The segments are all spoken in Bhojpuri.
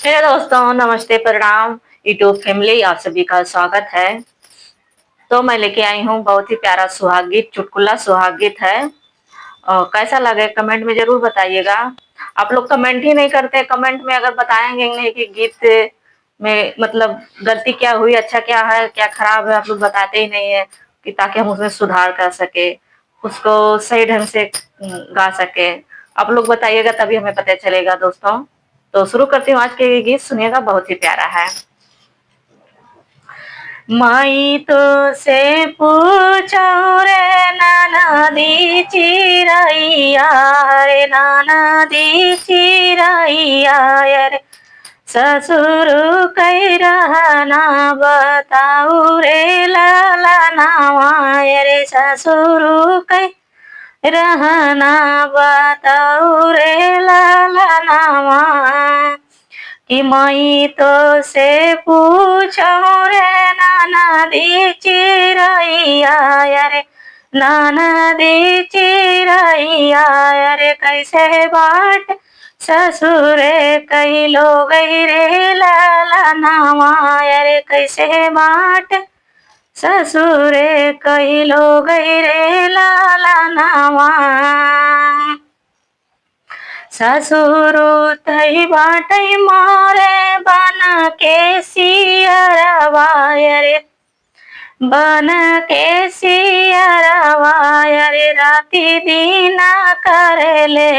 मेरे दोस्तों नमस्ते, प्रणाम। यूट्यूब फैमिली आप सभी का स्वागत है। तो मैं लेके आई हूँ बहुत ही प्यारा सुहाग गीत, चुटकुला सुहाग गीत है। कैसा लगे कमेंट में ज़रूर बताइएगा। आप लोग कमेंट ही नहीं करते, कमेंट में अगर बताएँगे नहीं कि गीत में मतलब गलती क्या हुई, अच्छा क्या है, क्या खराब है, आप लोग बताते ही नहीं हैं कि ताकि हम उसमें सुधार कर सकें, उसको सही ढंग से गा सकें। आप लोग बताइएगा तभी हमें पता चलेगा दोस्तों। तो शुरू करती हूँ आज के ये गीत, सुनिएगा बहुत ही प्यारा है। माई तो से पूछो रे नाना दी चिरैया, रे नाना दी चिरैया रे ससुर कै रहना बताऊ रे लाला नावा रे ससुर कै रहना बताऊ रे लाला नावा कि मई तो से पूछो रे नाना दी चिरैया रे नाना दी चिरैया रे कैसे बाट ससुरे कई लोग रे लाला नावा रे कैसे बाट ससुरे कई लोग रे लाला नावा ससुरु तई बाटई मोरे बन के सियरवा रे बन के सियरवा रे राति दिन करेले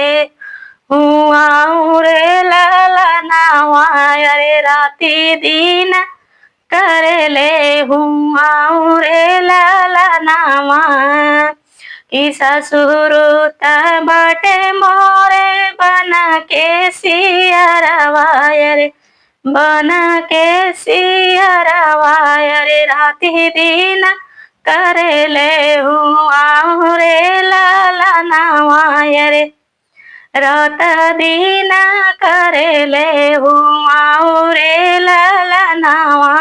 हुआ रे लाला नावा रे राति दिन करेले हुआ रे लाला नावा कि ससुर बाटे मोरे बन के सियरवा रे बन के सियरवा रे राति दिन करेले हुआ रे लाला नावा रे रात दिन करेले हुआ रे लाला नावा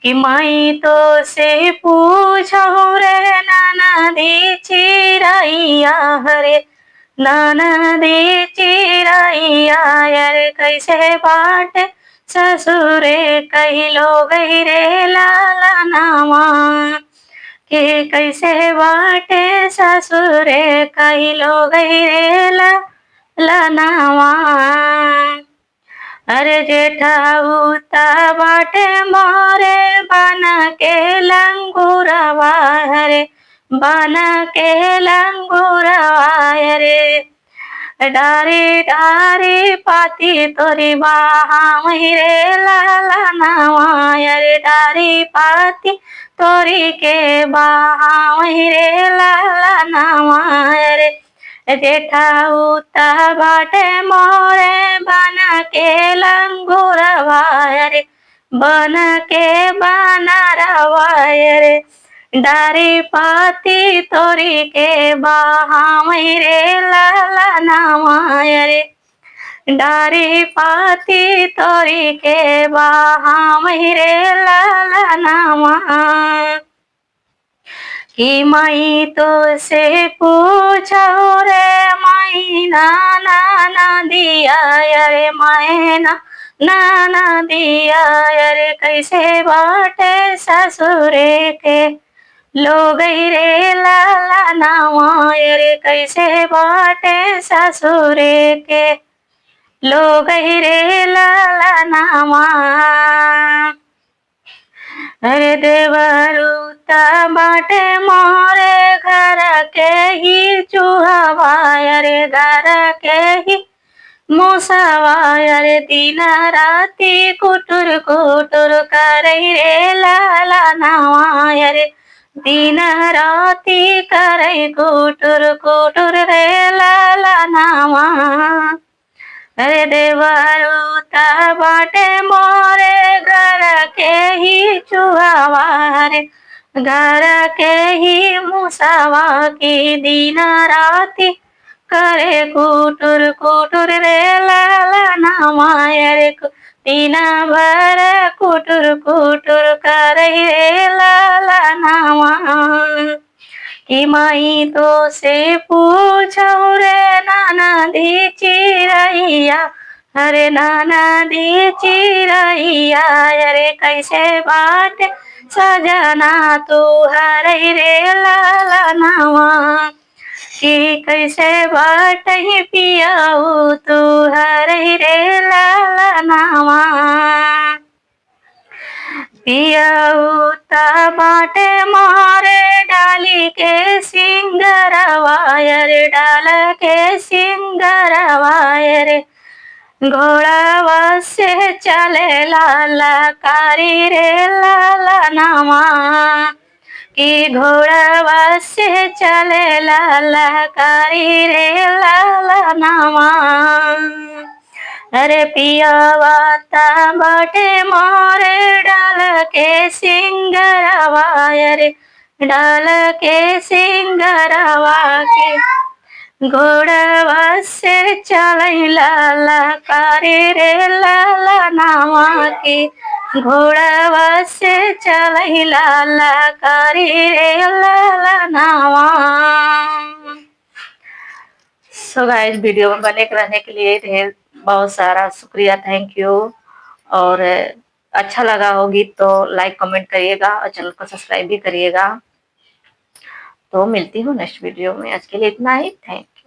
कि मई तो से पूछो रे नाना दी चिरैया रे नाना दी चिरैया रे कैसे बाट ससुरे कही लोग रे लाला नावा के कैसे बाटे ससुरे कही लोग रे लाला नावा अरे जेठाउता बाटे मोरे बन के लंगूरवा रे बन के लंगूरवा रे डारी डारी पाती तोरी बाहा रे लाला नावा रे डारी पाती तोरी के बाहा रे लाला नावा रे जेठाउता बाटे मोरे बन के लंगूरवा रे बन के बनरवा रे डारी पाती तोरी के बाहा रे लाला नावा रे डारी पाती तोरी के बाहा रे लाला नावा कि मई तो से पूछो रे मई नाना दिया रे मैना नाना दिया रे कैसे बाटे ससुरे के लोग रे लाला नावा रे कैसे बाटे ससुरे के लोग रे लाला नावा अरे देवरूता बाटे मोरे घर के ही चूहवा रे घर के ही मूसवा रे दिन राती कुटुर कुटुर करई रे लाला नावा रे दिन राती करई कुटुर कुटुर रे लाला नावा अरे देवरूता बाटे मोरे घर के ही चुहावा रे घर के ही मूसवा की दिन राती करे कुटुर कुटुर रे लाला नावा रे दिन भर कुटुर कुटुर करे रे लाला नावा कि मई तो से पूछो रे नाना दी चिरैया अरे नाना दी चिरैया अरे कैसे बाट सजना तू हरे रे लालनवा कि कैसे बाट पियाऊ तू हरे रे लालनवा पियाऊ ता बाटे मारे डाली के सिंगरवायर डाल के सिंगरवायर घोड़ावा से चले लाला कारी रे लाला नामा कि घोड़ावा से चले लाला कारी रे लाला नामा अरे पियावा ता बाटे मोरे डाल के सिंगरवा अरे डाल के सिंगरवा के घोड़वा से चलै लाला कारी रे लाला नावा की घोड़वा से चलै लाला कारी रे लाला नावा। सो गाइस वीडियो में बने रहने के लिए ढेर बहुत सारा शुक्रिया, थैंक यू। और अच्छा लगा हो गीत तो लाइक कमेंट करिएगा और चैनल को सब्सक्राइब भी करिएगा। तो मिलती हूँ नेक्स्ट वीडियो में, आज के लिए इतना ही, थैंक यू।